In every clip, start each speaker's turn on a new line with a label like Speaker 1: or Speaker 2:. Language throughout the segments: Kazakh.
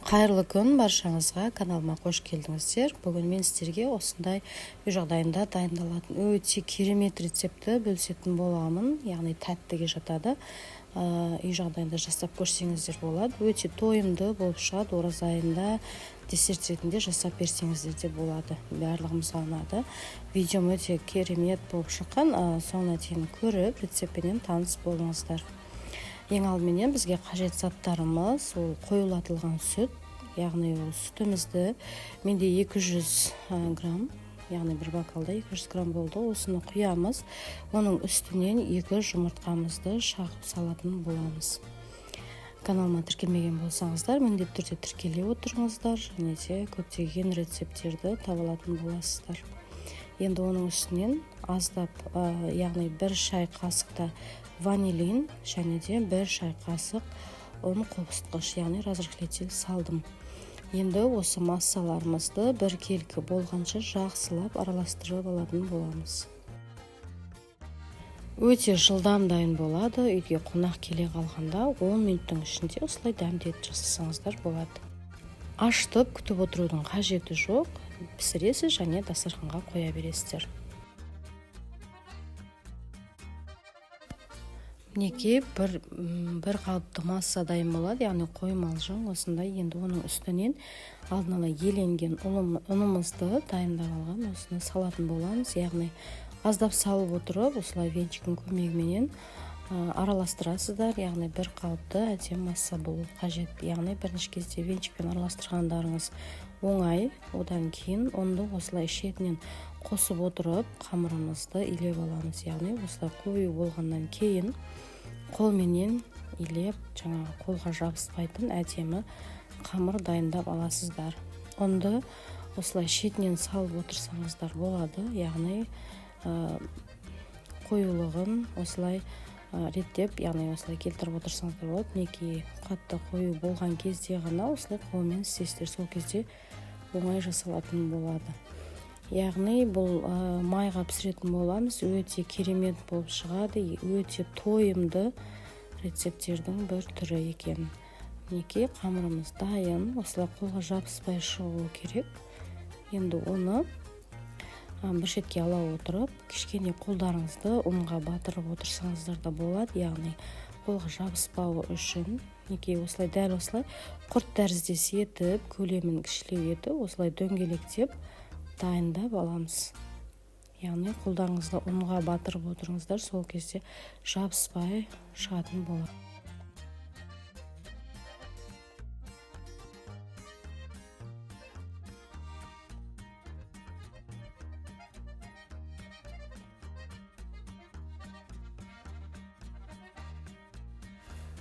Speaker 1: Қайырлы күн баршаңызға, каналыма қош келдіңіздер. Бүгін мен сіздерге осындай үй жағдайында дайындалатын өте керемет рецепті бөлісетін боламын. Яғни тәттіге жатады. Үй жағдайында жасап көрсеңіздер болады. Өте тойымды болып шығады. Ораза айында десерт ретінде жасап берсеңіздер де болады. Барлығымызға ұнады. Видеом өте керемет болып шыққан. Соңына дейін көріп, рецептпенен таныс болыңыздар. Ең алдыменен бізге қажет заттарымыз ол қоюлатылған сүт, яғни ол сүтімізді менде 200 грамм, яғни бір бокалда 200 грамм болды. Осыны құямыз. Оның үстінен 2 жұмыртқамызды шағып салатын боламыз. Каналыма тіркелмеген болсаңыздар, міндетті түрде тіркеле отырыңыздар, және де көптеген рецепттерді таба алатын боласыздар. Енді оның үстінен аздап, яғни 1 шай қасықта ванилин және де 1 шай қасық ұн қобыстқыш, яғни разрыхлитель салдым. Енді осы массаларымызды бір келкі болғанша жақсылап араластырып алатын боламыз. Өте жылдам дайын болады. Үйге қонақ келе қалғанда 10 минуттың ішінде осылай дәмдетіп жасасаңыздар болады. Ашытып күтіп отырудың қажеті жоқ. Пісіресіз және дастарханға қоя бересіздер. Мінекей бір қалыпты масса дайын болады, яғни қоймалжың осындай. Енді оның үстінен алдын ала еленген ұнымызды дайындап алған осыны салатын боламыз. Яғни аздап салып отырып, осылай венчиктің көмегіменен араластырасыздар. Яғни бір қалыпты әдемі масса болу қажет. Яғни бірінші кезде венчикпен араластырғандарыңыз оңай. Одан кейін онды осылай шетінен қосып отырып, қамырымызды илеп аламыз. Яғни осылай қою болғаннан кейін қолменен илеп, жаңағы қолға жабыспайтын әдемі қамыр дайындап аласыздар. Онды осылай шетінен салып отырсаңыздар болады. Яғни қоюлығын осылай реттеп, яғни осылай келтіріп отырсаңыздар болады. Мінекей қатты қою болған кезде ғана осылай қолмен істейсіздер. Сол кезде оңай жасалатын болады. Яғни бұл майға пісіретін боламыз. Өте керемет болып шығады. Өте тойымды рецепттердің бір түрі екен. Мінекей қамырымыз дайын. Осылай қолға жабыспай шығуы керек. Енді оны бір шетке ала отырып, кішкене қолдарыңызды ұнға батырып отырсаңыздар да болады. Яғни қолға жабыспауы үшін, мінекей осылай дәл осылай құрт тәріздес етіп, көлемін кішілеу етіп, осылай дөңгелектеп дайындап аламыз. Яғни қолдарыңызды ұнға батырып отырыңыздар, сол кезде жабыспай шығатын болады.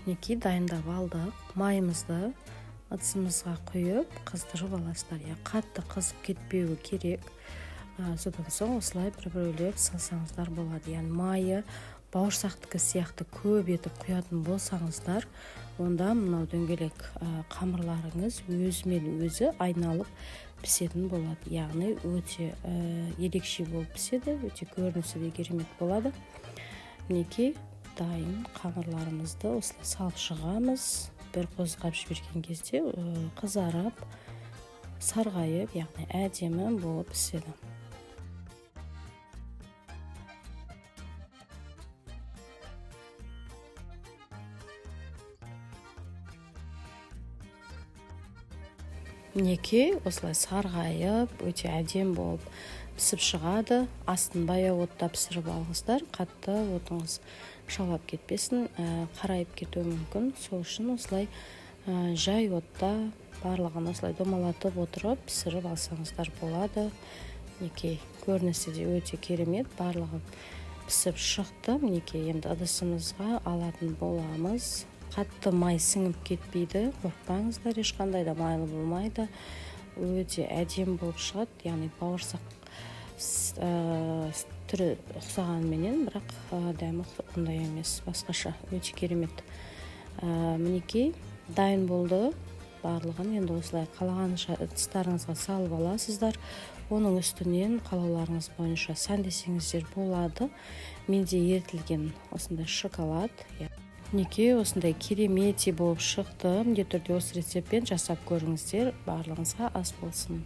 Speaker 1: Мінекей дайындап алдық. Майымызды ыдысымызға құйып, қыздырып аласыздар. Қатты қызып кетпеуі керек. Содан соң осылай бір-бірлеп салсаңыздар болады. Яғни майы бауырсақтікі сияқты көп етіп құятын болсаңыздар, онда мынау дөңгелек қамырларыңыз өзімен өзі айналып пісетін болады. Яғни өте ерекше болып піседі, өте көрінісі де керемет болады. Мінекей дайын қамырларымызды осылай салып шығамыз. Бір қозғап жіберген кезде қызарып, сарғайып, яғни әдемі болып піседі. Мінекей осылай сарғайып, өте әдемі болып пісіп шығады. Астын баяу отта пісіріп алыңыздар. Қатты отыңыз шалап кетпесін, қарайып кетуі мүмкін. Сол үшін осылай жай отта барлығын осылай домалатып отырып пісіріп алсаңыздар болады. Мінекей көрінісі де өте керемет, барлығы пісіп шықты. Мінекей енді ыдысымызға алатын боламыз. Қатты май сіңіп кетпейді, қорықпаңыздар, ешқандай да майлы болмайды. Өте әдемі болып шығады, яғни бауырсақ түрі ұқсағанменен, бірақ дәмі ондай емес, басқаша, өте керемет. Мінекей дайын болды барлығын. Енді осылай қалағанша ыдыстарыңызға салып аласыздар. Оның үстінен қалауларыңыз бойынша сәндесеңіздер болады. Менде ерітілген осындай шоколад. мінекей осындай керемет болып шықты. Міндетті түрде осы рецептпен жасап көріңіздер. Барлығыңызға ас болсын.